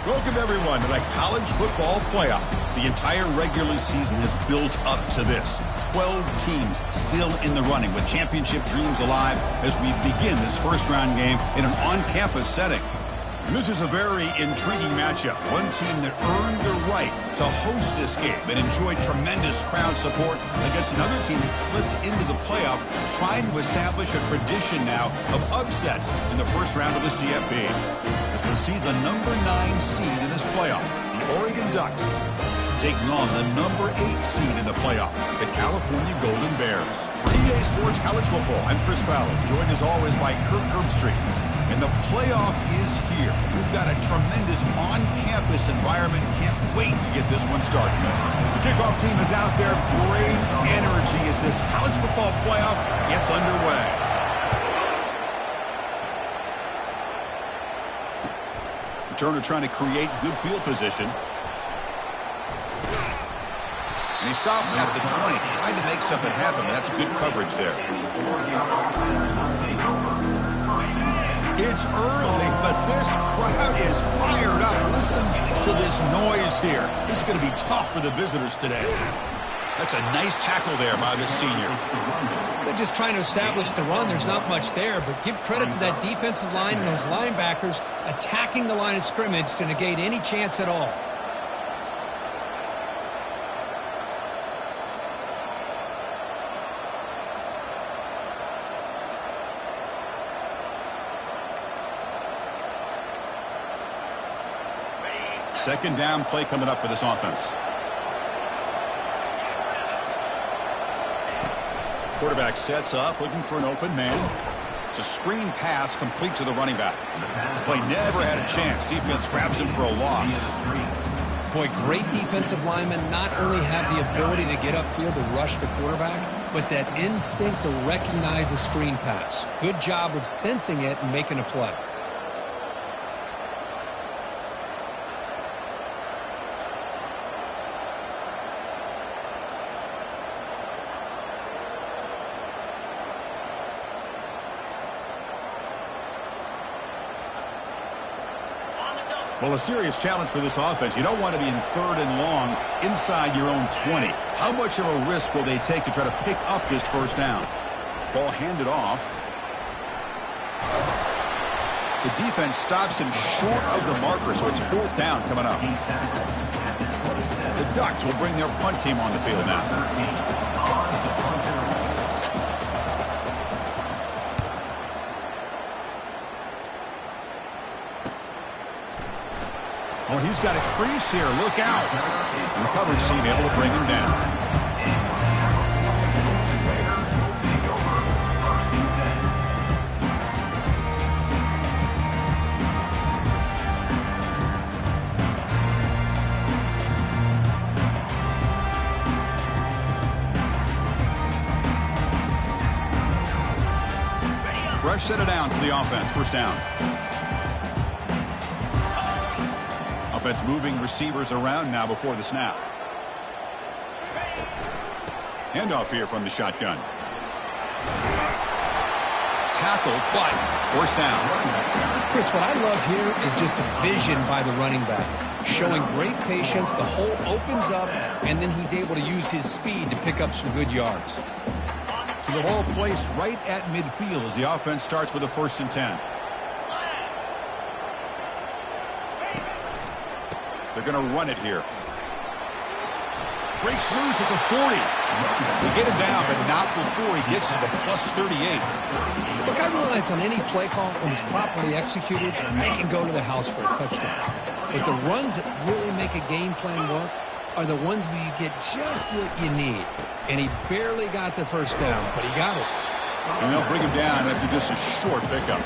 Welcome, everyone, to the college football playoff. The entire regular season has built up to this. 12 teams still in the running with championship dreams alive as we begin this first-round game in an on-campus setting. And this is a very intriguing matchup. One team that earned the right to host this game and enjoyed tremendous crowd support against another team that slipped into the playoff, trying to establish a tradition now of upsets in the first round of the CFP. As we see the number 9 seed in this playoff, the Oregon Ducks, taking on the number 8 seed in the playoff, the California Golden Bears. For EA Sports College Football, I'm Chris Fowler, joined as always by Kirk Herbstreit. And the playoff is here. We've got a tremendous on-campus environment. Can't wait to get this one started. The kickoff team is out there. Great energy as this college football playoff gets underway. Turner trying to create good field position. And he stopped at the 20, trying to make something happen. That's good coverage there. It's early, but this crowd is fired up. Listen to this noise here. This is going to be tough for the visitors today. That's a nice tackle there by the senior. They're just trying to establish the run. There's not much there, but give credit to that defensive line and those linebackers attacking the line of scrimmage to negate any chance at all. Second down play coming up for this offense. Quarterback sets up, looking for an open man. It's a screen pass complete to the running back. Play never had a chance. Defense grabs him for a loss. Boy, great defensive linemen not only have the ability to get upfield to rush the quarterback, but that instinct to recognize a screen pass. Good job of sensing it and making a play. Well, a serious challenge for this offense. You don't want to be in third and long inside your own 20. How much of a risk will they take to try to pick up this first down? Ball handed off. The defense stops him short of the marker, so it's fourth down coming up. The Ducks will bring their punt team on the field now. Oh, he's got a crease here. Look out. And the coverage team able to bring him down. Fresh set of downs for the offense. First down. Offense moving receivers around now before the snap. Handoff here from the shotgun. Tackled, but first down. Chris, what I love here is just the vision by the running back. Showing great patience, the hole opens up, and then he's able to use his speed to pick up some good yards. So the ball placed right at midfield as the offense starts with a 1st and 10. They're going to run it here. Breaks loose at the 40. They get him down, but not before he gets to the plus 38. Look, I realize on any play call, when it's properly executed, they can go to the house for a touchdown. But the runs that really make a game plan work are the ones where you get just what you need. And he barely got the first down, but he got it. And they'll bring him down after just a short pickup.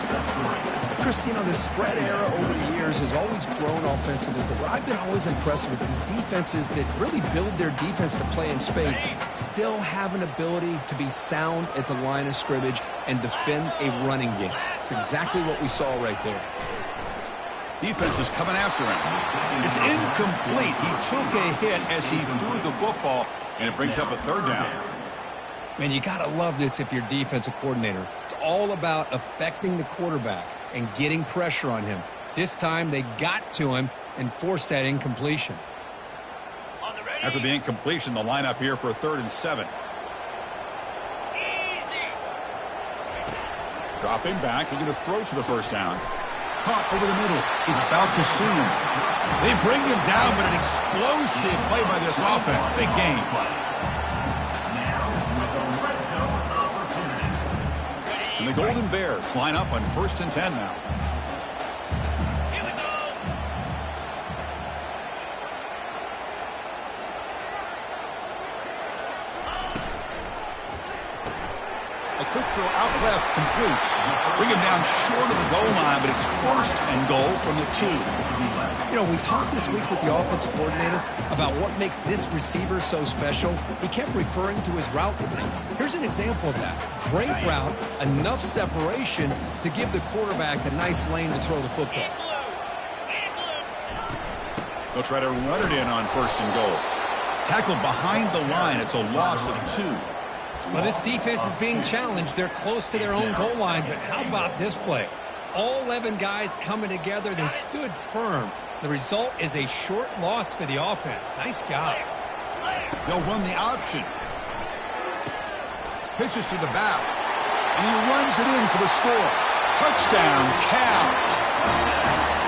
Chris, you know, the spread era over the years has always grown offensively, but what I've been always impressed with defenses that really build their defense to play in space still have an ability to be sound at the line of scrimmage and defend a running game. It's exactly what we saw right there. Defense is coming after him. It's incomplete. He took a hit as he threw the football, and it brings up a third down. Man, you got to love this if you're defensive coordinator. It's all about affecting the quarterback and getting pressure on him. This time they got to him, and forced that incompletion. After the incompletion, the lineup here for a 3rd and 7. Dropping back, looking to throw for the first down. Caught over the middle. It's Balkasoon. They bring him down, but an explosive play by this offense. Big game. And the Golden Bears line up on 1st and 10 now. A quick throw out left, complete. Bring him down short of the goal line, but it's 1st and goal from the 2. You know, we talked this week with the offensive coordinator about what makes this receiver so special. He kept referring to his route running. Here's an example of that. Great route, enough separation to give the quarterback a nice lane to throw the football. They'll try to run it in on 1st and goal. Tackled behind the line. It's a loss of 2. Well, this defense is being challenged. They're close to their own goal line, but how about this play? All 11 guys coming together. They stood firm. The result is a short loss for the offense. Nice job. They'll run the option. Pitches to the back. And he runs it in for the score. Touchdown, Cal.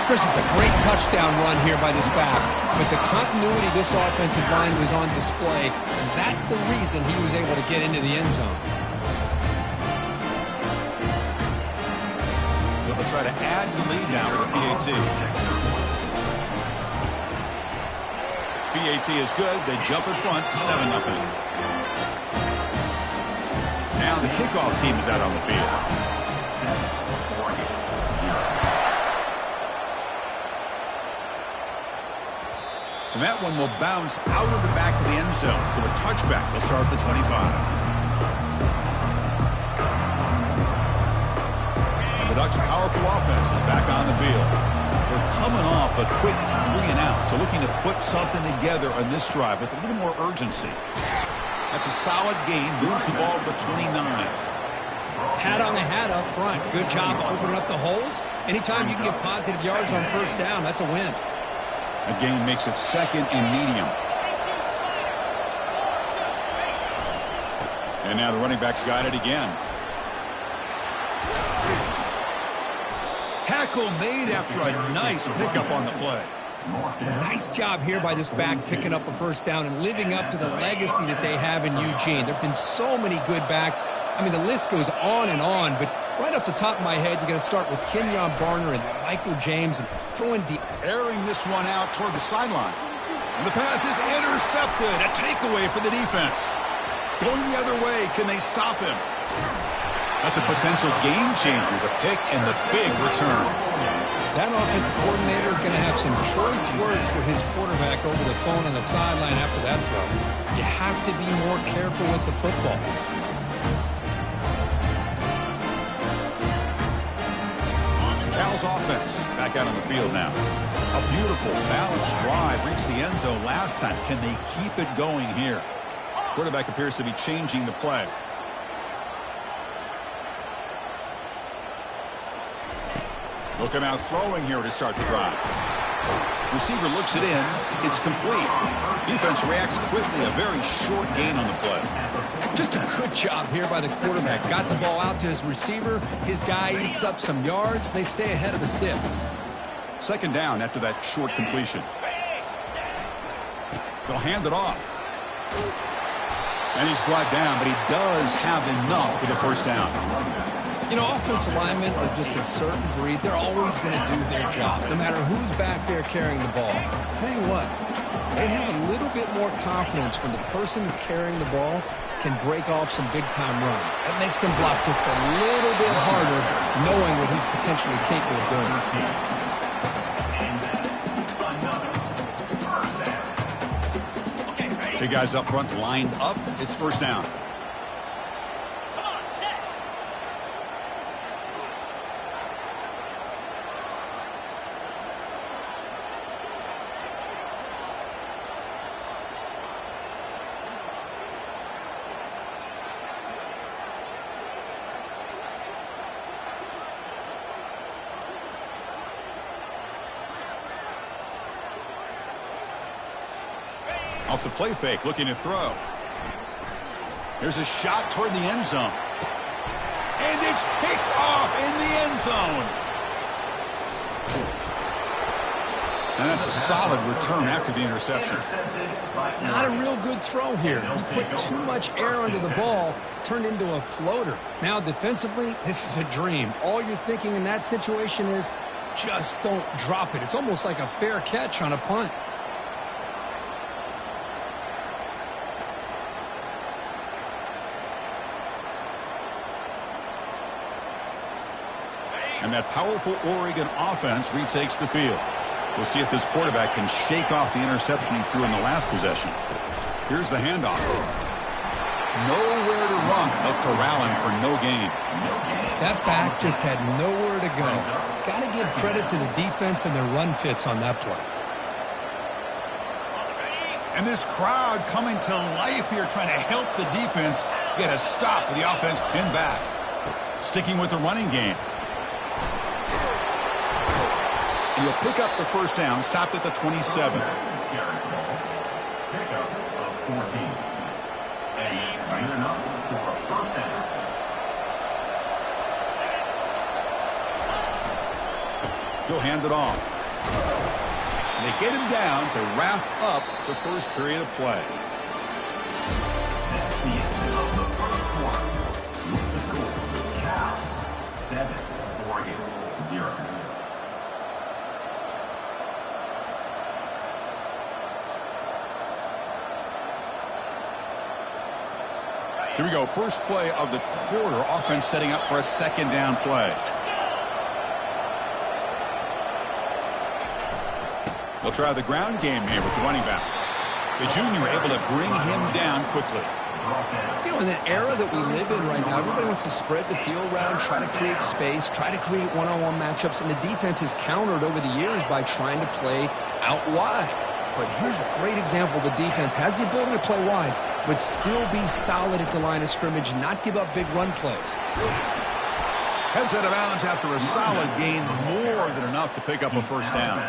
Chris, it's a great touchdown run here by this back, but the continuity of this offensive line was on display, and that's the reason he was able to get into the end zone. They'll try to add the lead now with PAT. PAT is good. They jump in front, 7-0. Now the kickoff team is out on the field. And that one will bounce out of the back of the end zone. So a touchback. They'll start at the 25. And the Ducks' powerful offense is back on the field. They're coming off a quick 3 and out. So looking to put something together on this drive with a little more urgency. That's a solid gain. Moves the ball to the 29. Hat on the hat up front. Good job opening up the holes. Anytime you can get positive yards on 1st down, that's a win. A gain makes it 2nd and medium. And now the running back's got it again. Tackle made after a nice pickup on the play. A nice job here by this back picking up a 1st down and living up to the legacy that they have in Eugene. There have been so many good backs. I mean, the list goes on, but right off the top of my head, you got to start with Kenyon Barner and Michael James and throw in deep. Airing this one out toward the sideline. And the pass is intercepted. A takeaway for the defense. Going the other way. Can they stop him? That's a potential game changer. The pick and the big return. That offensive coordinator is going to have some choice words for his quarterback over the phone on the sideline after that throw. You have to be more careful with the football. Cal's offense back out on the field now. A beautiful balanced drive reached the end zone last time. Can they keep it going here? Quarterback appears to be changing the play. They'll come out throwing here to start the drive. Receiver looks it in. It's complete. Defense reacts quickly. A very short gain on the play. Just a good job here by the quarterback. Got the ball out to his receiver. His guy eats up some yards. They stay ahead of the Sticks. 2nd down after that short completion. They'll hand it off. And he's brought down, but he does have enough for the 1st down. You know, offensive linemen are just a certain breed. They're always going to do their job, no matter who's back there carrying the ball. I'll tell you what, they have a little bit more confidence when the person that's carrying the ball can break off some big-time runs. That makes them block just a little bit harder, knowing what he's potentially capable of doing. Big guys up front lined up. It's 1st down. Off the play fake, looking to throw. There's a shot toward the end zone. And it's picked off in the end zone. And that's a solid return after the interception. Not a real good throw here. He put too much air under the ball, turned into a floater. Now defensively, this is a dream. All you're thinking in that situation is just don't drop it. It's almost like a fair catch on a punt. And that powerful Oregon offense retakes the field. We'll see if this quarterback can shake off the interception he threw in the last possession. Here's the handoff. Nowhere to run. They'll corral him for no gain. That back just had nowhere to go. Got to give credit to the defense and their run fits on that play. And this crowd coming to life here, trying to help the defense get a stop with the offense pinned back. Sticking with the running game. And he'll pick up the first down, stopped at the 27. He'll hand it off. And they get him down to wrap up the first period of play. That's the end of the first quarter. With the score, Cal 7, Oregon 0. Here we go. First play of the quarter. Offense setting up for a second down play. They'll try the ground game here with the running back. The junior able to bring him down quickly. You know, in the era that we live in right now, everybody wants to spread the field around, try to create space, try to create one-on-one matchups, and the defense has countered over the years by trying to play out wide. But here's a great example. The defense has the ability to play wide, but still be solid at the line of scrimmage and not give up big run plays. Heads out of bounds after a solid gain, more than enough to pick up a first down.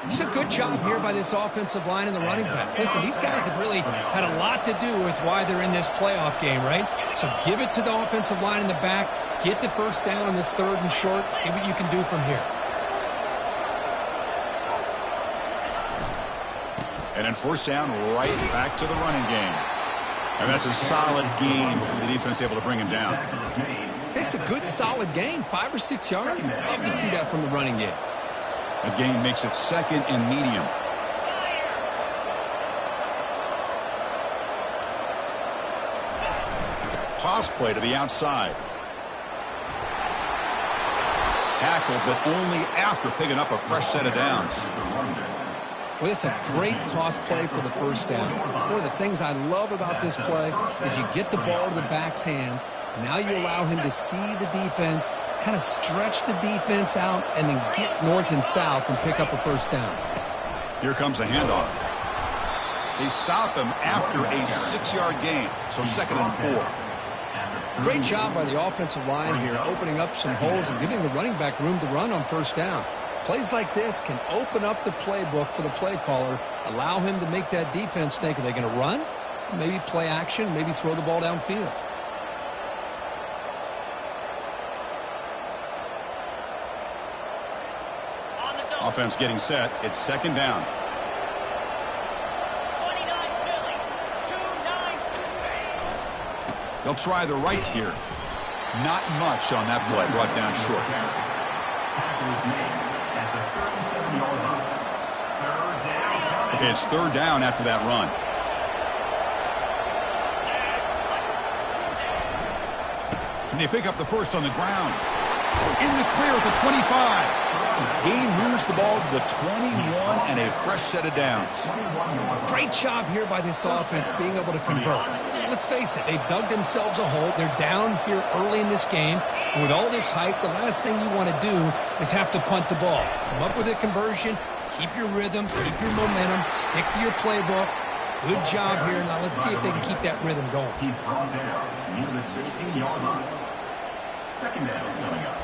It's a good job here by this offensive line and the running back. Listen, these guys have really had a lot to do with why they're in this playoff game, right? So give it to the offensive line in the back, get the first down on this third and short, see what you can do from here. And then first down, right back to the running game. And that's a solid gain for the defense able to bring him down. It's a good, solid gain, 5 or 6 yards. Love to see that from the running game. A gain makes it second and medium. Toss play to the outside. Tackle, but only after picking up a fresh set of downs. Well, this is a great toss play for the first down. One of the things I love about this play is you get the ball to the back's hands. Now you allow him to see the defense, kind of stretch the defense out, and then get north and south and pick up a first down. Here comes a handoff. They stop him after a 6-yard gain, so second and 4. Great job by the offensive line here, opening up some holes and giving the running back room to run on first down. Plays like this can open up the playbook for the play caller, allow him to make that defense think, are they going to run? Maybe play action, maybe throw the ball downfield. Offense getting set. It's second down. They'll try the right here. Not much on that play. Brought down short. Okay, it's third down after that run. Can they pick up the first on the ground? In the clear at the 25. Gain moves the ball to the 21 and a fresh set of downs. Great job here by this offense being able to convert. Let's face it, they've dug themselves a hole. They're down here early in this game. And with all this hype, the last thing you want to do is have to punt the ball. Come up with a conversion, keep your rhythm, keep your momentum, stick to your playbook. Good job here. Now let's see if they can keep that rhythm going. He's brought down near the 16-yard line. Second down coming up.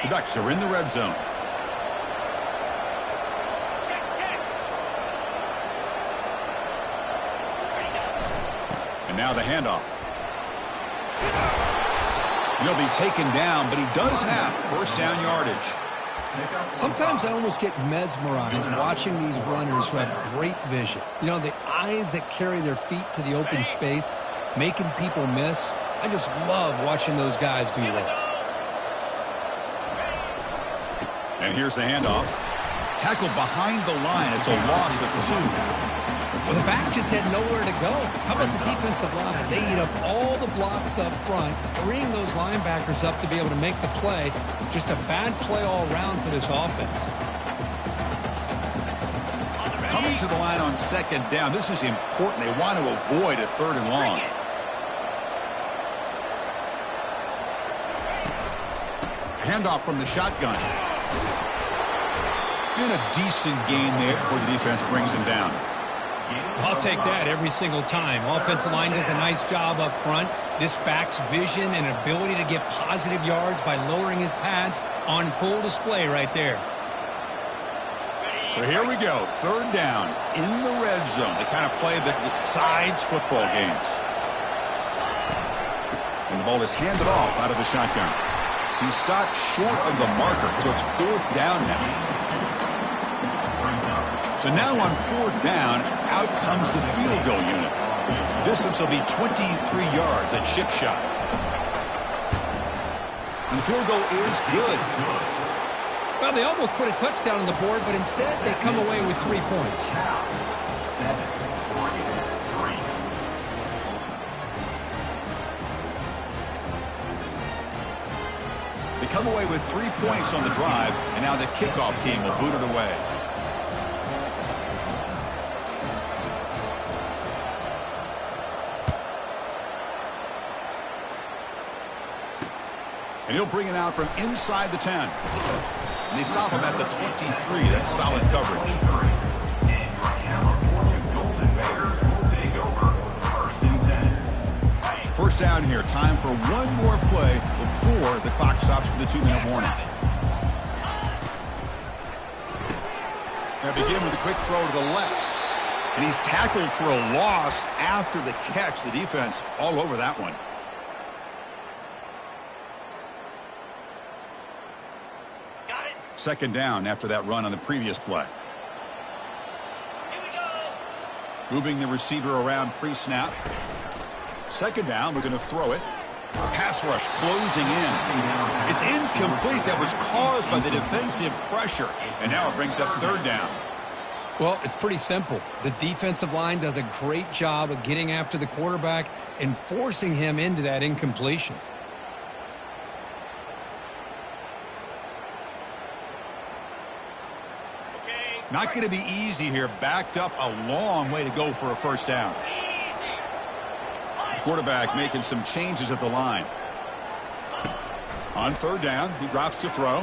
The Ducks are in the red zone. And now the handoff. He'll be taken down, but he does have first down yardage. Sometimes I almost get mesmerized watching these runners who have great vision. You know, the eyes that carry their feet to the open space, making people miss. I just love watching those guys do that. And here's the handoff. Tackled behind the line. It's a loss of 2. Well, the back just had nowhere to go. How about the defensive line? They eat up all the blocks up front, freeing those linebackers up to be able to make the play. Just a bad play all around for this offense. Coming to the line on second down. This is important. They want to avoid a 3rd and long. Handoff from the shotgun. And a decent gain there before the defense brings him down. I'll take that every single time. Offensive line does a nice job up front. This back's vision and ability to get positive yards by lowering his pads on full display right there. So here we go. 3rd down in the red zone. The kind of play that decides football games. And the ball is handed off out of the shotgun. He stopped short of the marker, so it's 4th down now. So now on 4th down, out comes the field goal unit. Distance will be 23 yards at chip shot. And the field goal is good. Well, they almost put a touchdown on the board, but instead they come away with 3 points. 7-3. They come away with 3 points on the drive, and now the kickoff team will boot it away. And he'll bring it out from inside the 10. And they stop him at the 23. That's solid coverage. First down here. Time for one more play before the clock stops with a 2-minute warning. Now begin with a quick throw to the left. And he's tackled for a loss after the catch. The defense all over that one. Second down after that run on the previous play. Moving the receiver around pre-snap. Second down, we're going to throw it. Pass rush closing in. It's incomplete. That was caused by the defensive pressure. And now it brings up 3rd down. Well, it's pretty simple. The defensive line does a great job of getting after the quarterback and forcing him into that incompletion. Not going to be easy here. Backed up a long way to go for a first down. The quarterback making some changes at the line. On 3rd down, he drops to throw.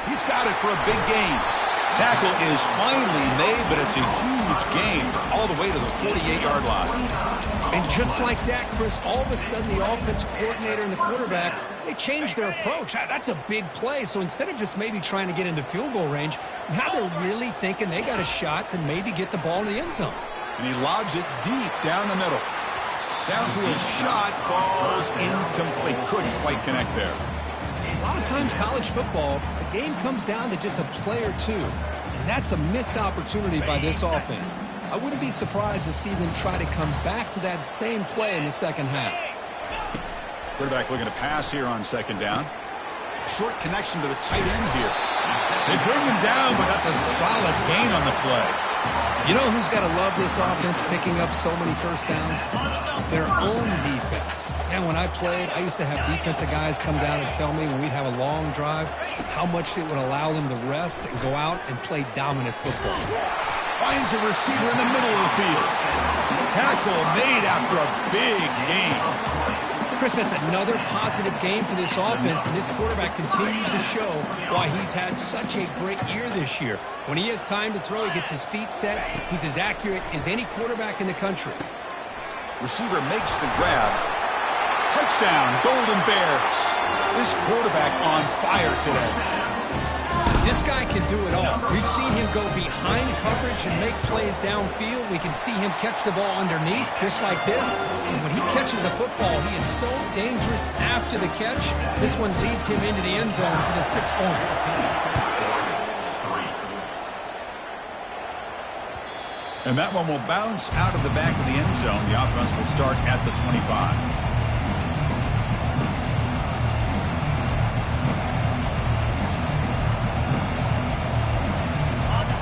He's got it for a big gain. Tackle is finally made, but it's a huge gain all the way to the 48-yard line. And just like that, Chris, all of a sudden the offensive coordinator and the quarterback, they changed their approach. That's a big play. So instead of just maybe trying to get into field goal range, now they're really thinking they got a shot to maybe get the ball in the end zone. And he lobs it deep down the middle. Downfield shot falls incomplete. Couldn't quite connect there. A lot of times college football, the game comes down to just a play or two. And that's a missed opportunity by this offense. I wouldn't be surprised to see them try to come back to that same play in the second half. Quarterback looking to pass here on second down. Short connection to the tight end here. They bring him down, but that's a solid gain on the play. You know who's got to love this offense picking up so many first downs? Their own defense. And when I played, I used to have defensive guys come down and tell me when we'd have a long drive how much it would allow them to rest and go out and play dominant football. Finds a receiver in the middle of the field. Tackle made after a big gain. Chris, that's another positive game for this offense, and this quarterback continues to show why he's had such a great year this year. When he has time to throw, he gets his feet set. He's as accurate as any quarterback in the country. Receiver makes the grab. Touchdown, Golden Bears. This quarterback on fire today. This guy can do it all. We've seen him go behind coverage and make plays downfield. We can see him catch the ball underneath, just like this. And when he catches a football, he is so dangerous after the catch. This one leads him into the end zone for the 6 points. And that one will bounce out of the back of the end zone. The offense will start at the 25.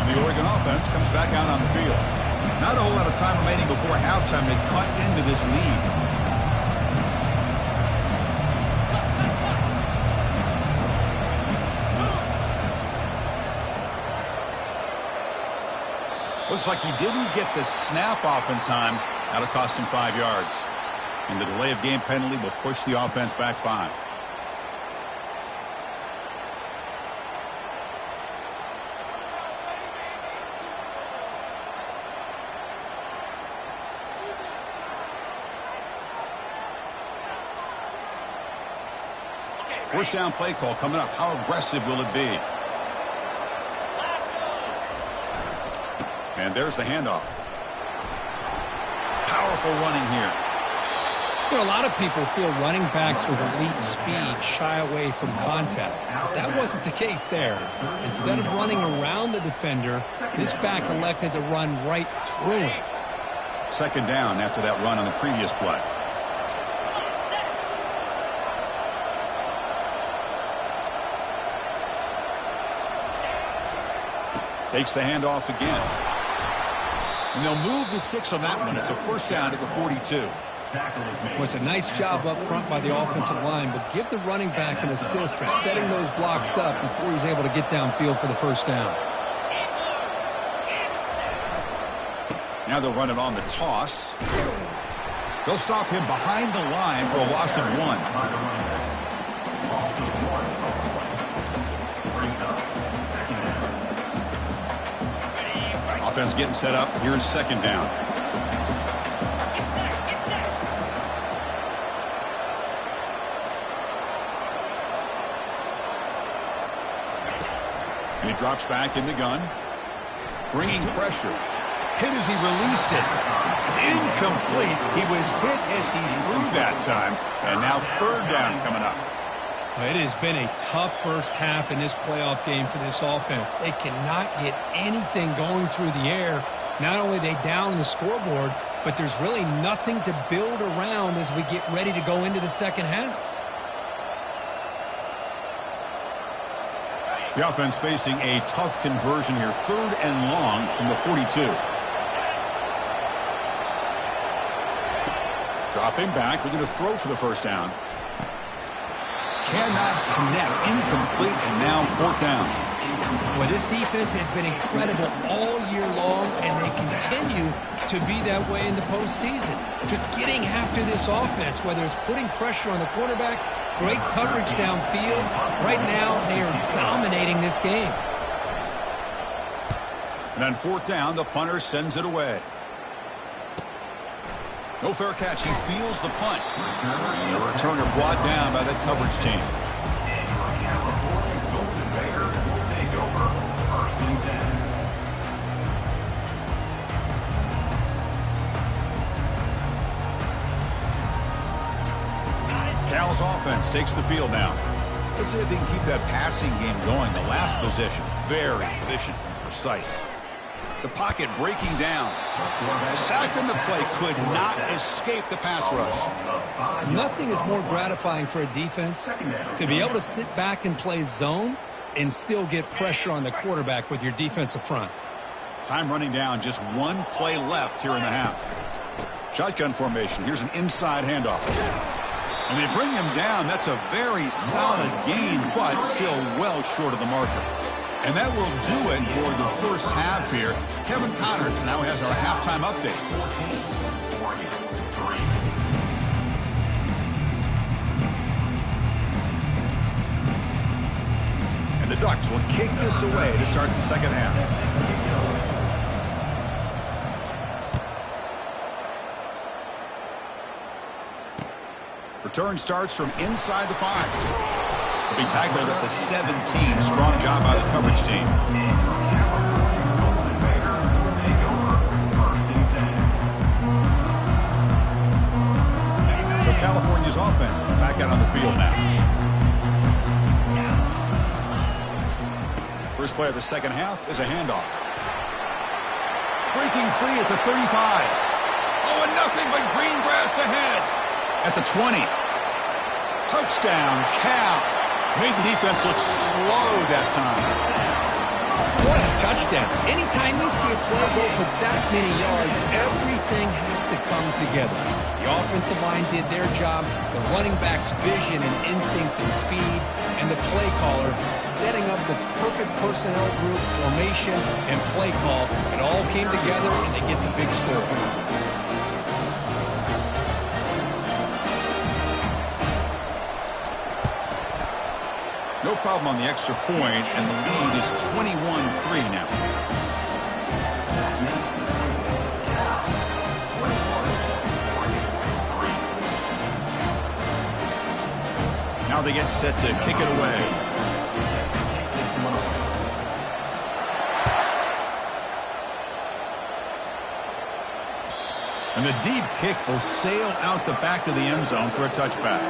The Oregon offense comes back out on the field. Not a whole lot of time remaining before halftime to cut into this lead. Looks like he didn't get the snap off in time. That'll cost him 5 yards. And the delay of game penalty will push the offense back 5. First down play call coming up. How aggressive will it be? And there's the handoff. Powerful running here. You know, a lot of people feel running backs with elite speed shy away from contact. But that wasn't the case there. Instead of running around the defender, this back elected to run right through him. Second down after that run on the previous play. Takes the handoff again. And they'll move the 6 on that one. It's a first down at the 42. Well, it's a nice job up front by the offensive line, but give the running back an assist for setting those blocks up before he's able to get downfield for the first down. Now they'll run it on the toss. They'll stop him behind the line for a loss of 1. Offense getting set up. Here's second down. And he drops back in the gun. Bringing pressure. Hit as he released it. It's incomplete. He was hit as he threw that time. And now third down coming up. It has been a tough first half in this playoff game for this offense. They cannot get anything going through the air. Not only are they down the scoreboard, but there's really nothing to build around as we get ready to go into the second half. The offense facing a tough conversion here. Third and long from the 42. Dropping back, looking to throw for the first down. Cannot connect, incomplete, and now fourth down. Well, this defense has been incredible all year long, and they continue to be that way in the postseason. Just getting after this offense, whether it's putting pressure on the quarterback, great coverage downfield. Right now, they are dominating this game. And on fourth down, the punter sends it away. No fair catch. He feels the punt. And the returner brought down by that coverage team. Cal's offense takes the field now. Let's see if they can keep that passing game going. The last possession, very efficient and precise. The pocket breaking down. The sack in the play could not escape the pass rush. Nothing is more gratifying for a defense to be able to sit back and play zone and still get pressure on the quarterback with your defensive front. Time running down, just one play left here in the half. Shotgun formation. Here's an inside handoff. And they bring him down. That's a very solid gain, but still well short of the marker. And that will do it for the first half here. Kevin Connors now has our halftime update. And the Ducks will kick this away to start the second half. Return starts from inside the 5. Be tackled at the 17. Strong job by the coverage team. So California's offense back out on the field now. First play of the second half is a handoff. Breaking free at the 35. Oh, and nothing but green grass ahead. At the 20. Touchdown, Cal. Made the defense look slow that time. What a touchdown. Anytime you see a play go for that many yards, everything has to come together. The offensive line did their job, the running back's vision and instincts and speed, and the play caller setting up the perfect personnel group, formation, and play call. It all came together, and they get the big score. No problem on the extra point, and the lead is 21-3 now. Now they get set to kick it away. And the deep kick will sail out the back of the end zone for a touchback.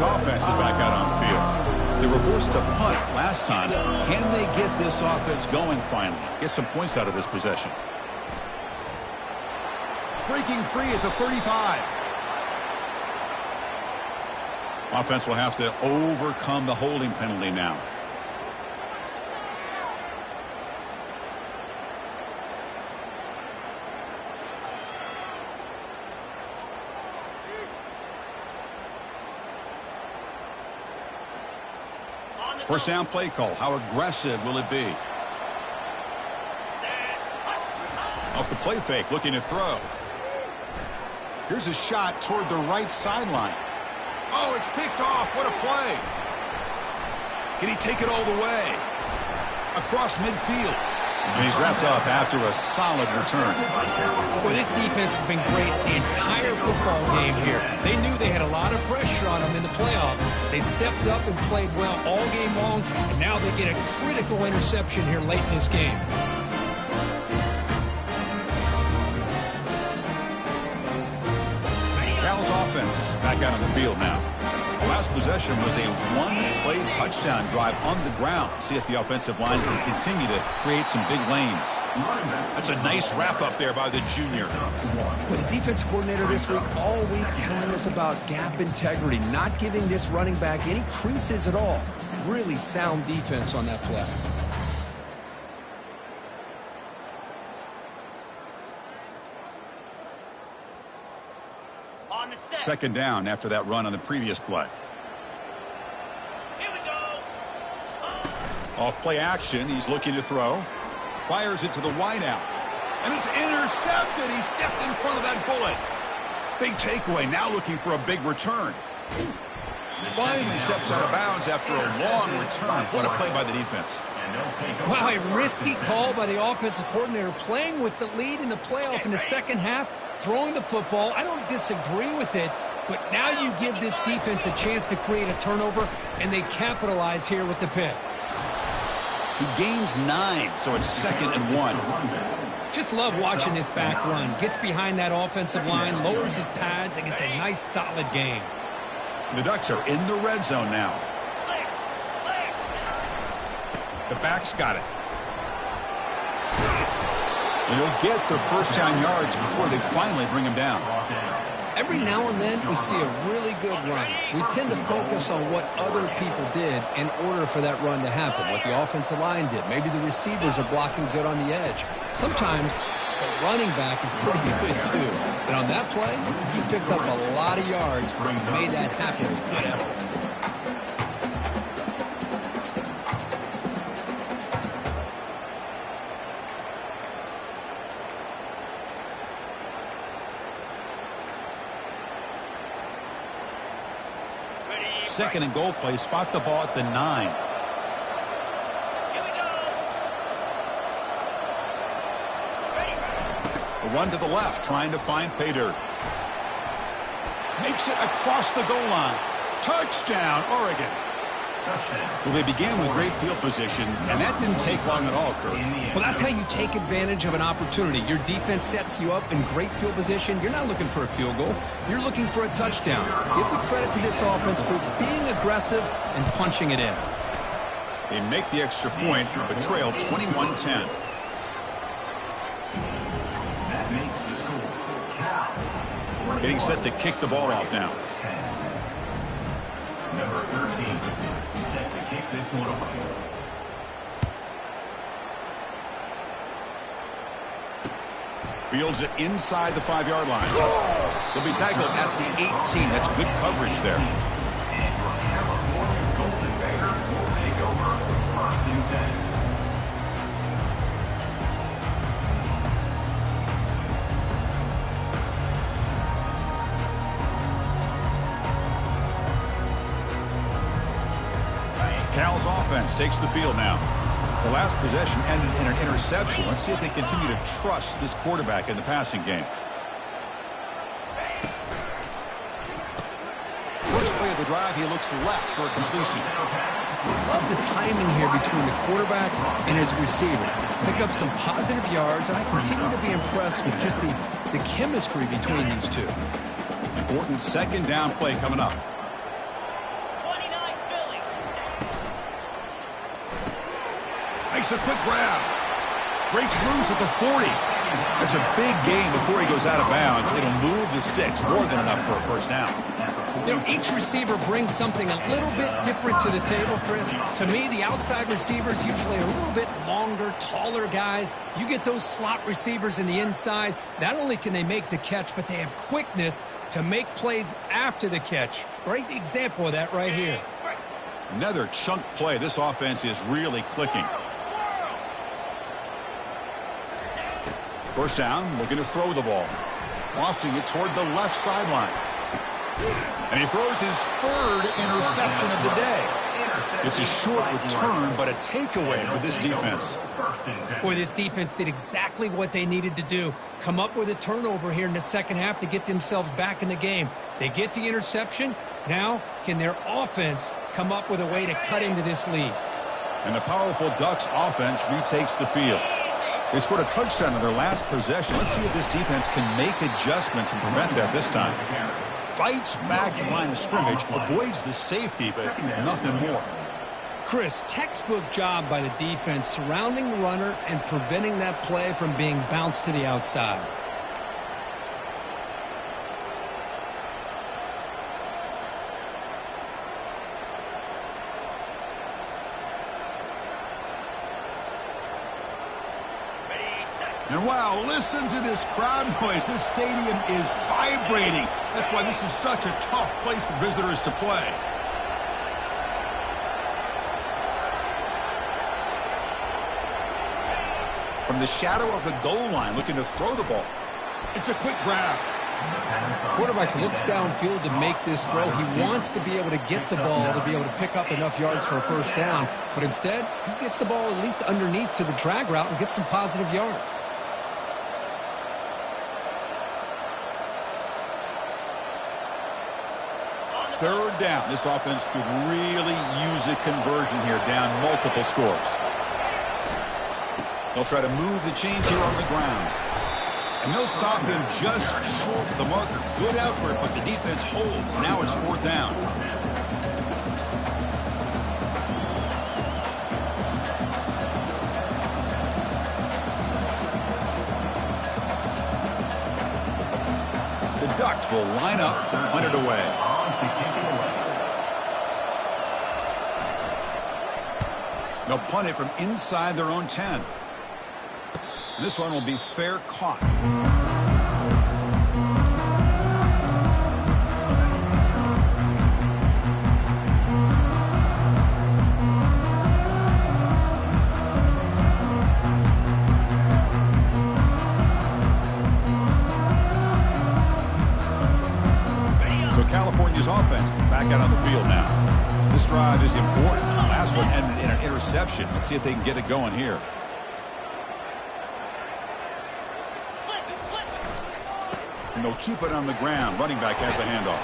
Offense is back out on the field. They were forced to punt last time. Can they get this offense going finally? Get some points out of this possession. Breaking free at the 35. Offense will have to overcome the holding penalty now. First down play call. How aggressive will it be? Off the play fake, looking to throw. Here's a shot toward the right sideline. Oh, it's picked off. What a play. Can he take it all the way? Across midfield. And he's wrapped up after a solid return. Well, this defense has been great the entire football game here. They knew they had a lot of pressure on them in the playoff. They stepped up and played well all game long, and now they get a critical interception here late in this game. Cal's offense back out on the field now. The last possession was a one-play touchdown drive on the ground. See if the offensive line can continue to create some big lanes. That's a nice wrap-up there by the junior. Well, the defense coordinator this week all week telling us about gap integrity, not giving this running back any creases at all. Really sound defense on that play. Second down after that run on the previous play. Here we go. Off play action, he's looking to throw. Fires it to the wideout. And it's intercepted. He stepped in front of that bullet. Big takeaway, now looking for a big return. Finally steps out of bounds after a long return. What a play by the defense. Wow, a risky call by the offensive coordinator, playing with the lead in the playoff in the second half, throwing the football. I don't disagree with it, but now you give this defense a chance to create a turnover, and they capitalize here with the pick. He gains 9, so it's 2nd and 1. Just love watching this back run. Gets behind that offensive line, lowers his pads, and gets a nice, solid gain. The Ducks are in the red zone now. The back's got it. They'll get the first down yards before they finally bring him down. Every now and then we see a really good run. We tend to focus on what other people did in order for that run to happen, what the offensive line did. Maybe the receivers are blocking good on the edge. Sometimes the running back is pretty good too. But on that play, he picked up a lot of yards and made that happen with good effort. Second and goal play. Spot the ball at the 9. run to the left, trying to find pay dirt. Makes it across the goal line. Touchdown, Oregon. Well, they began with great field position, and that didn't take long at all, Kurt. Well, that's how you take advantage of an opportunity. Your defense sets you up in great field position. You're not looking for a field goal. You're looking for a touchdown. Give the credit to this offense for being aggressive and punching it in. They make the extra point, but trail 21-10. That makes the score. Cal. Getting set to kick the ball off now. Number 13, set to kick this one away. Fields it inside the 5-yard line. He'll be tackled at the 18. That's good coverage there. And your California Golden Bears will take over 1st and 10. Cal's offense takes the field now. The last possession ended in an interception. Let's see if they continue to trust this quarterback in the passing game. First play of the drive, he looks left for a completion. Love the timing here between the quarterback and his receiver. Pick up some positive yards, and I continue to be impressed with just the chemistry between these two. Important second down play coming up. Makes a quick grab. Breaks loose at the 40. That's a big gain before he goes out of bounds. It'll move the sticks more than enough for a first down. You know, each receiver brings something a little bit different to the table, Chris. To me, the outside receivers usually are a little bit longer, taller guys. You get those slot receivers in the inside. Not only can they make the catch, but they have quickness to make plays after the catch. Great example of that right here. Another chunk play. This offense is really clicking. First down, looking to throw the ball. Lofting it toward the left sideline. And he throws his 3rd interception of the day. It's a short return, but a takeaway for this defense. Boy, this defense did exactly what they needed to do. Come up with a turnover here in the second half to get themselves back in the game. They get the interception. Now, can their offense come up with a way to cut into this lead? And the powerful Ducks offense retakes the field. They scored a touchdown on their last possession. Let's see if this defense can make adjustments and prevent that this time. Fights back the line of scrimmage, avoids the safety, but nothing more. Chris, textbook job by the defense surrounding the runner and preventing that play from being bounced to the outside. And wow, listen to this crowd noise. This stadium is vibrating. That's why this is such a tough place for visitors to play. From the shadow of the goal line, looking to throw the ball. It's a quick grab. Quarterback looks downfield to make this throw. He wants to be able to get the ball to be able to pick up enough yards for a first down. But instead, he gets the ball at least underneath to the drag route and gets some positive yards. Third down. This offense could really use a conversion here, down multiple scores. They'll try to move the chains here on the ground. And they'll stop him just short of the marker. Good effort, but the defense holds. Now it's 4th down. The Ducks will line up to punt it away. They'll punt it from inside their own 10. This one will be fair caught. So California's offense back out on the field now. This drive is important. The last one ended in an interception. Let's see if they can get it going here. and they'll keep it on the ground. Running back has the handoff.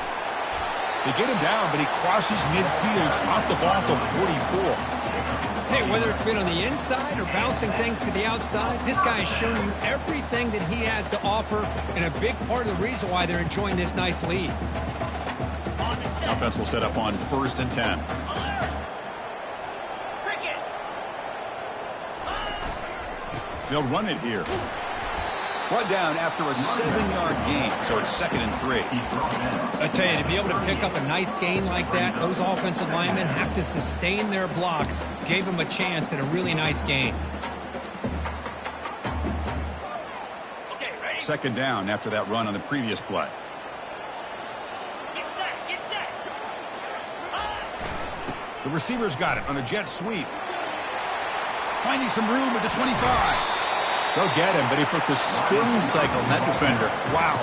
They get him down, but he crosses midfield, spot the ball at the 44. Hey, whether it's been on the inside or bouncing things to the outside, this guy has shown you everything that he has to offer, and a big part of the reason why they're enjoying this nice lead. Offense will set up on 1st and 10. They'll run it here. Brought down after a 7-yard gain, so it's 2nd and 3. I tell you, to be able to pick up a nice gain like that, those offensive linemen have to sustain their blocks. Gave them a chance at a really nice gain. 2nd down after that run on the previous play. The receiver's got it on a jet sweep. Finding some room at the 25. They'll get him, but he put the spin cycle on that defender. Wow.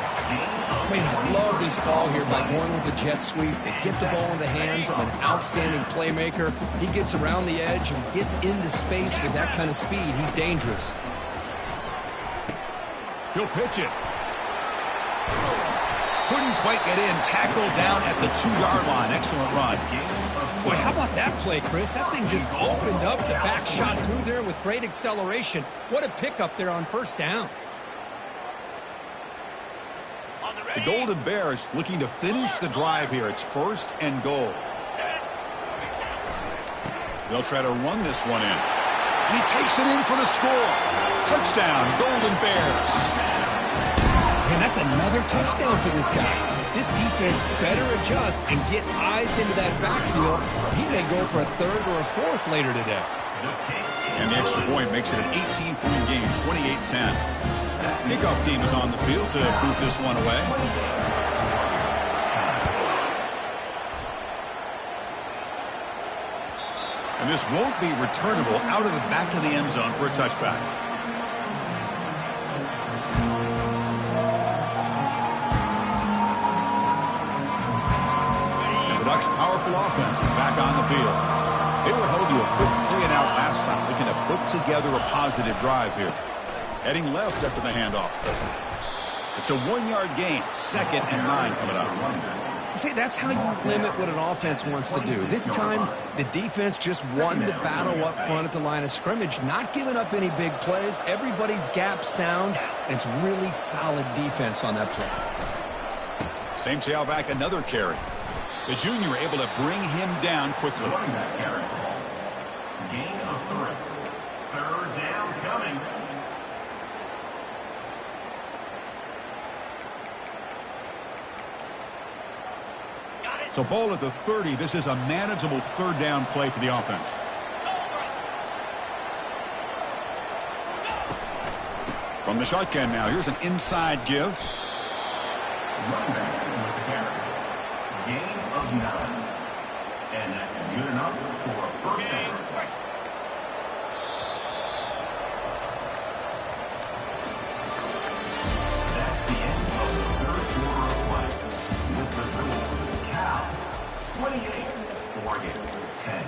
Man, I love this call here by going with the jet sweep. They get the ball in the hands of an outstanding playmaker. He gets around the edge and gets into space with that kind of speed. He's dangerous. He'll pitch it. Couldn't quite get in. Tackle down at the 2-yard line. Excellent run. Boy, how about that play, Chris? That thing just opened up. The back shot through there with great acceleration. What a pickup there on 1st down. The Golden Bears looking to finish the drive here. It's 1st and goal. They'll try to run this one in. And he takes it in for the score. Touchdown, Golden Bears. Man, that's another touchdown for this guy. This defense better adjust and get eyes into that backfield. He may go for a 3rd or a 4th later today. And the extra point makes it an 18-point game, 28-10. Kickoff team is on the field to boot this one away. And this won't be returnable out of the back of the end zone for a touchback. Powerful offense is back on the field. They were held to a quick 3-and-out last time, looking to put together a positive drive here. Heading left after the handoff. It's a 1-yard gain, 2nd and 9 coming up. See, that's how you limit what an offense wants to do. This time, the defense just won the battle up front at the line of scrimmage, not giving up any big plays. Everybody's gap sound, and it's really solid defense on that play. Same tailback, another carry. The junior able to bring him down quickly. Gain of 3. 3rd down coming. So ball at the 30. This is a manageable 3rd down play for the offense. From the shotgun now, here's an inside give. Running back with the carry. Gain of 9. And that's good enough for a 1st down. That's the end of the 3rd quarter of play. With the score, Cal 28, Oregon 10.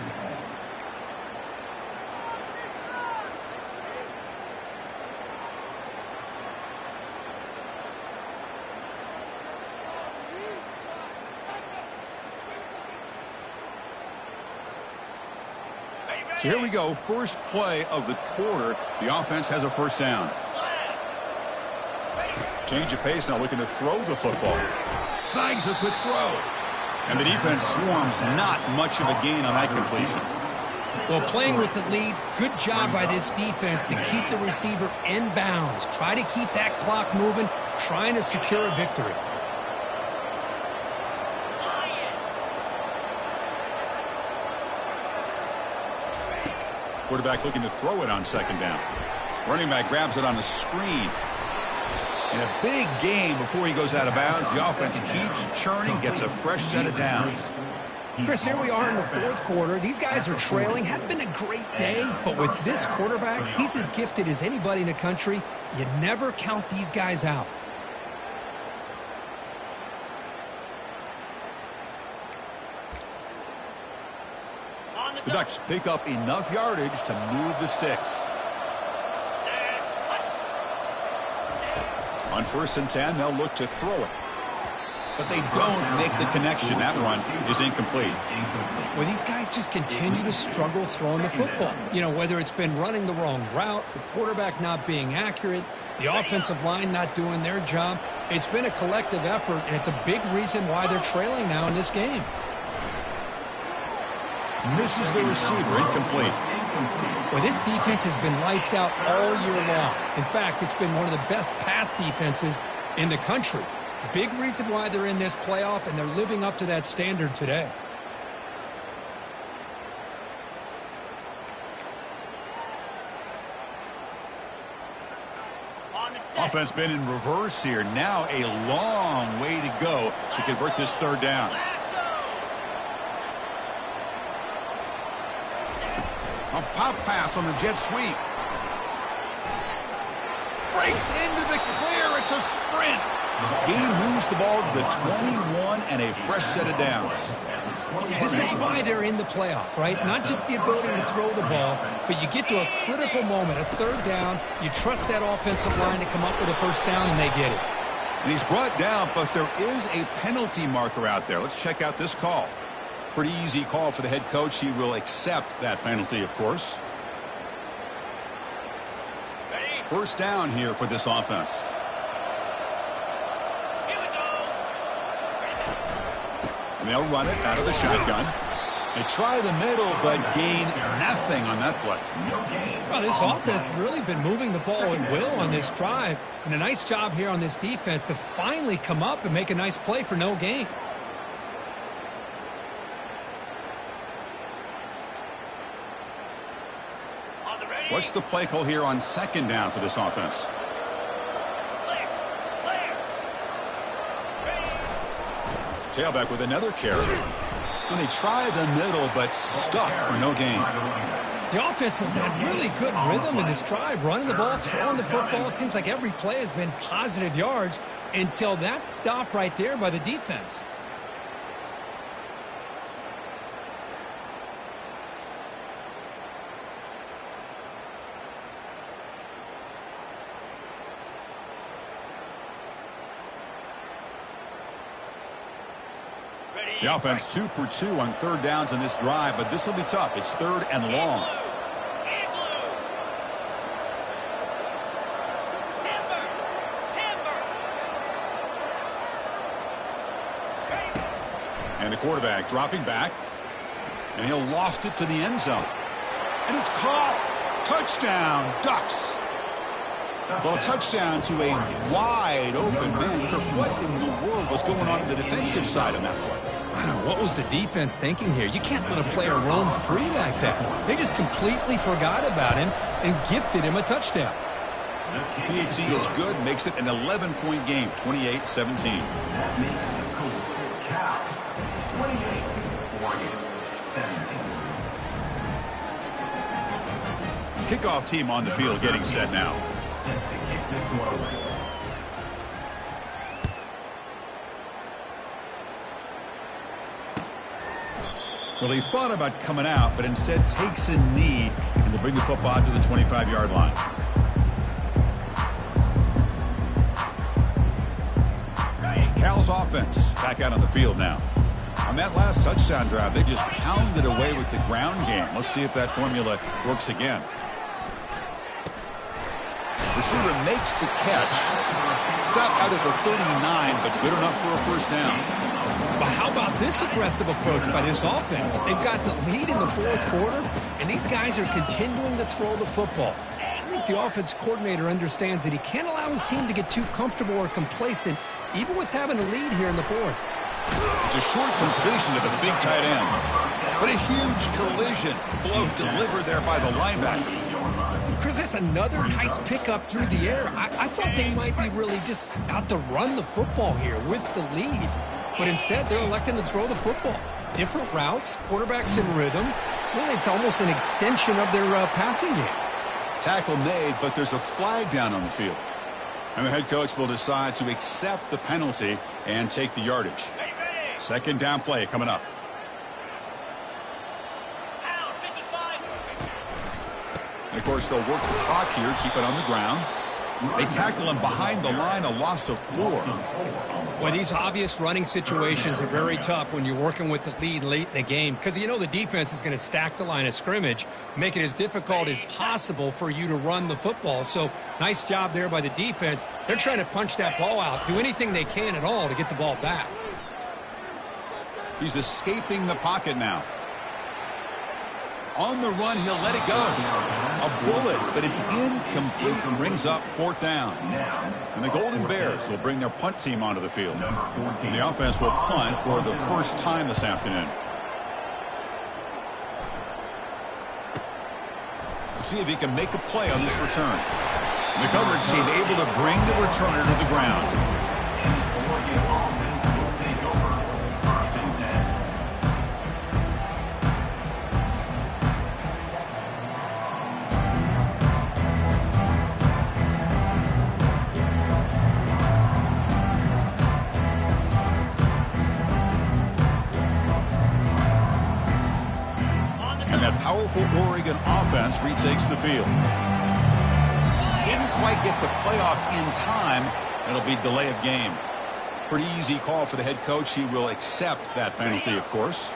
So here we go, first play of the quarter. The offense has a 1st down. Change of pace now, looking to throw the football. Snags the quick throw. And the defense swarms, not much of a gain on that completion. Well, playing with the lead, good job by this defense to keep the receiver in bounds. Try to keep that clock moving, trying to secure a victory. Quarterback looking to throw it on 2nd down. Running back grabs it on a screen. In a big game before he goes out of bounds, the offense keeps churning, gets a fresh set of downs. Chris, here we are in the 4th quarter. These guys are trailing. Hadn't been a great day, but with this quarterback, he's as gifted as anybody in the country. You never count these guys out. The Ducks pick up enough yardage to move the sticks. On 1st and 10, they'll look to throw it. But they don't make the connection. That run is incomplete. Well, these guys just continue to struggle throwing the football. You know, whether it's been running the wrong route, the quarterback not being accurate, the offensive line not doing their job. It's been a collective effort, and it's a big reason why they're trailing now in this game. Misses the receiver, incomplete. Well, this defense has been lights out all year long. In fact, it's been one of the best pass defenses in the country. Big reason why they're in this playoff, and they're living up to that standard today. Offense been in reverse here. Now a long way to go to convert this 3rd down. A pop pass on the jet sweep. Breaks into the clear. It's a sprint. Gain moves the ball to the 21 and a fresh set of downs. This is why they're in the playoff, right? Not just the ability to throw the ball, but you get to a critical moment, a 3rd down. You trust that offensive line to come up with a 1st down, and they get it. And he's brought down, but there is a penalty marker out there. Let's check out this call. Pretty easy call for the head coach. He will accept that penalty, of course. 1st down here for this offense. And they'll run it out of the shotgun. They try the middle, but gain nothing on that play. Well, this offense has really been moving the ball at will on this drive. And a nice job here on this defense to finally come up and make a nice play for no gain. What's the play call here on 2nd down for this offense? Tailback with another carry. And they try the middle, but stuck for no gain. The offense has had really good rhythm in this drive, running the ball, throwing the football. It seems like every play has been positive yards until that stop right there by the defense. The offense 2 for 2 on 3rd downs in this drive, but this will be tough. It's 3rd and long. And the quarterback dropping back, and he'll loft it to the end zone. And it's caught. Touchdown, Ducks. Well, a touchdown to a wide open man. What in the world was going on the defensive side of that play? Wow, what was the defense thinking here? You can't let a player roam free like that. They just completely forgot about him and gifted him a touchdown. PAT is good, makes it an 11-point game, 28-17. That makes the score Cal 28-17. Kickoff team on the field getting set now. Set to kick this one away. Well, he thought about coming out, but instead takes a knee and will bring the football to the 25-yard line. Cal's offense back out on the field now. On that last touchdown drive, they just pounded away with the ground game. Let's see if that formula works again. Receiver makes the catch. Stop out at the 39, but good enough for a 1st down. But how about this aggressive approach by this offense? They've got the lead in the 4th quarter, and these guys are continuing to throw the football. I think the offense coordinator understands that he can't allow his team to get too comfortable or complacent, even with having a lead here in the 4th. It's a short completion to the big tight end. But a huge collision blow delivered there by the linebacker. Chris, that's another nice pickup through the air. I thought they might be really just out to run the football here with the lead. But instead, they're electing to throw the football. Different routes, quarterbacks in rhythm. Really, it's almost an extension of their passing game. Tackle made, but there's a flag down on the field. And the head coach will decide to accept the penalty and take the yardage. 2nd down play coming up. And of course, they'll work the clock here, keep it on the ground. They tackle him behind the line, a loss of 4. Well, these obvious running situations are very tough when you're working with the lead late in the game because you know the defense is going to stack the line of scrimmage, make it as difficult as possible for you to run the football. So nice job there by the defense. They're trying to punch that ball out, do anything they can at all to get the ball back. He's escaping the pocket now. On the run, he'll let it go. A bullet, but it's incomplete. Brings up 4th down. And the Golden Bears will bring their punt team onto the field. And the offense will punt for the first time this afternoon. We'll see if he can make a play on this return. And the coverage team able to bring the returner to the ground. Powerful Oregon offense retakes the field. Didn't quite get the playoff in time. It'll be delay of game. Pretty easy call for the head coach. He will accept that penalty, of course.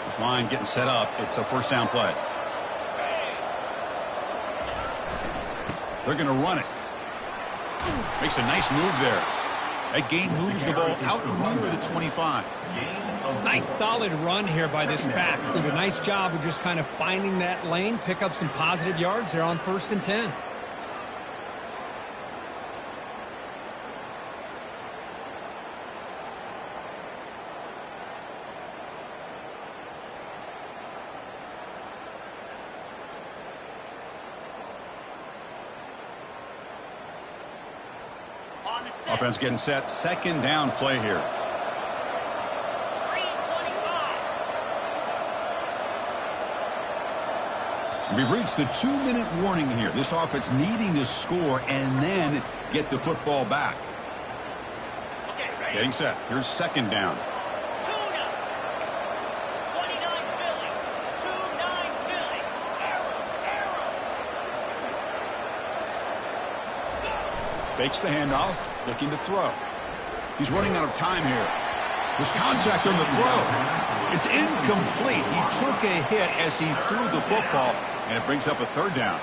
This line getting set up. It's a 1st down play. They're going to run it. Makes a nice move there. That gain moves the ball out near the 25. Nice solid run here by this back. Did a nice job of just kind of finding that lane, pick up some positive yards there on 1st and 10. Offense getting set. 2nd down play here. We've reached the 2-minute warning here. This offense needing to score and then get the football back. Getting set. Here's 2nd down. Fakes the handoff, looking to throw. He's running out of time here. There's contact on the throw. It's incomplete. He took a hit as he threw the football, and it brings up a 3rd down.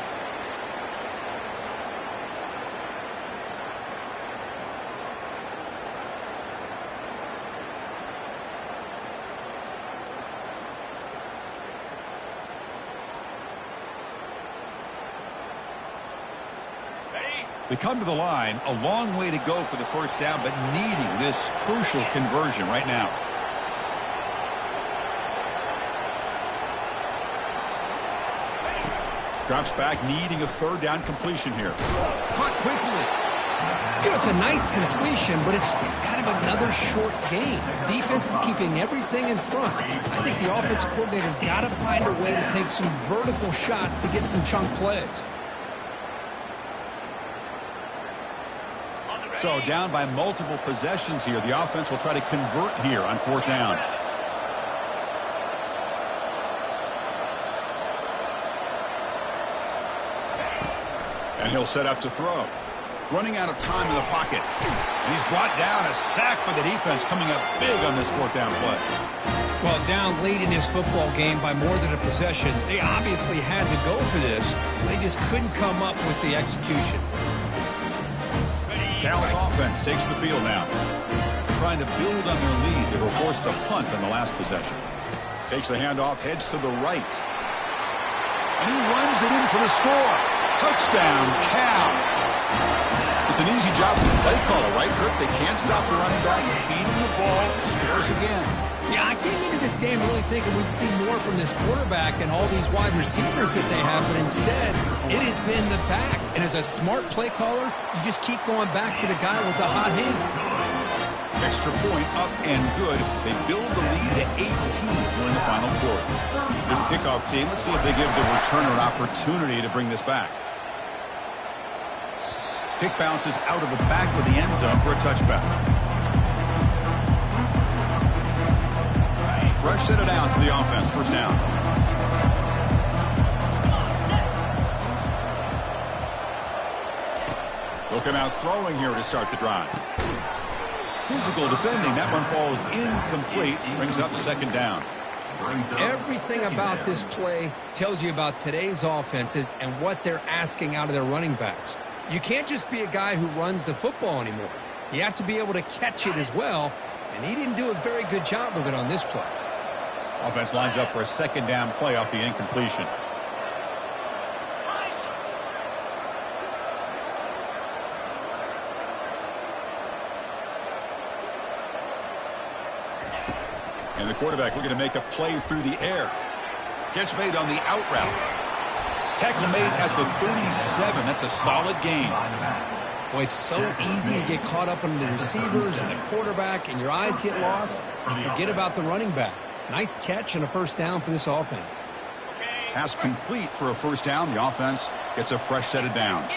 They come to the line, a long way to go for the 1st down, but needing this crucial conversion right now. Drops back, needing a 3rd down completion here. Caught quickly. You know, it's a nice completion, but it's kind of another short gain. The defense is keeping everything in front. I think the offense coordinator's got to find a way to take some vertical shots to get some chunk plays. So down by multiple possessions here. The offense will try to convert here on 4th down. And he'll set up to throw. Running out of time in the pocket. And he's brought down, a sack by the defense, coming up big on this 4th down play. Well, down late in this football game by more than a possession, they obviously had to go for this. They just couldn't come up with the execution. Cal's offense takes the field now. Trying to build on their lead. They were forced to punt on the last possession. Takes the handoff, heads to the right. And he runs it in for the score. Touchdown, Cal. It's an easy job for the play caller, right, Kirk? They can't stop the running back. Feeding the ball, scores again. Yeah, I came into this game really thinking we'd see more from this quarterback and all these wide receivers that they have, but instead, it has been the back. And as a smart play caller, you just keep going back to the guy with the hot hand. Extra point up and good. They build the lead to 18 during the final quarter. Here's the kickoff team. Let's see if they give the returner an opportunity to bring this back. Kick bounces out of the back of the end zone for a touchback. Fresh set of downs for the offense. 1st down. He'll come out throwing here to start the drive. Physical defending. That one falls incomplete. Brings up second down. Everything about this play tells you about today's offenses and what they're asking out of their running backs. You can't just be a guy who runs the football anymore. You have to be able to catch it as well, and he didn't do a very good job of it on this play. Offense lines up for a second down play off the incompletion. And the quarterback looking to make a play through the air. Catch made on the out route. Tackle made at the 37. That's a solid gain. Boy, it's so easy to get caught up on the receivers and the quarterback, and your eyes get lost. You forget about the running back. Nice catch and a first down for this offense. Pass complete for a first down. The offense gets a fresh set of downs.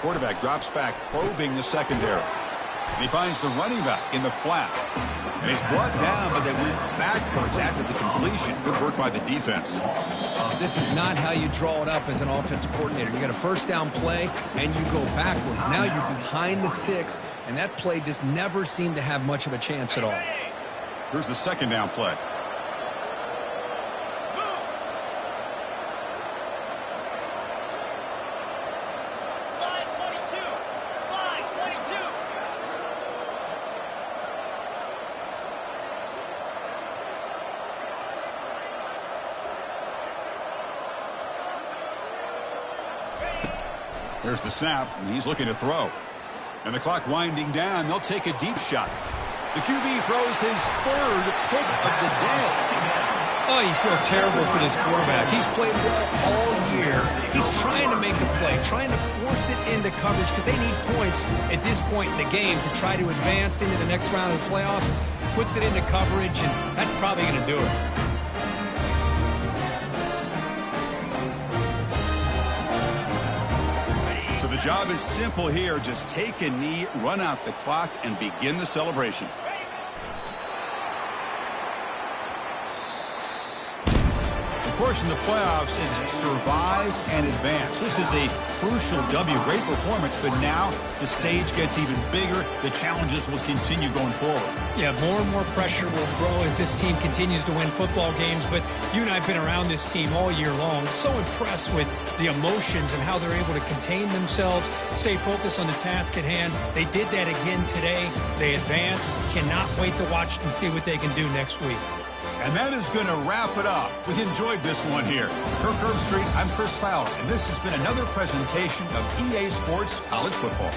Quarterback drops back, probing the secondary. And he finds the running back in the flat. And he's brought down, but they went backwards after the completion. Good work by the defense. This is not how you draw it up as an offensive coordinator. You got a first down play, and you go backwards. Now you're behind the sticks, and that play just never seemed to have much of a chance at all. Here's the second down play. There's the snap, and he's looking to throw. And the clock winding down, they'll take a deep shot. The QB throws his third pick of the day. Oh, you feel terrible for this quarterback. He's played well all year. He's trying to make a play, trying to force it into coverage because they need points at this point in the game to try to advance into the next round of the playoffs. Puts it into coverage, and that's probably going to do it. The job is simple here. Just take a knee, run out the clock, and begin the celebration. Of course, in the playoffs, it's survive and advance. This is a crucial W. Great performance, but now the stage gets even bigger. The challenges will continue going forward. Yeah, more and more pressure will grow as this team continues to win football games. But you and I have been around this team all year long. So impressed with the emotions and how they're able to contain themselves, stay focused on the task at hand. They did that again today. They advance. Cannot wait to watch and see what they can do next week. And that is going to wrap it up. We enjoyed this one here. For Curb Street, I'm Chris Fowler, and this has been another presentation of EA Sports College Football.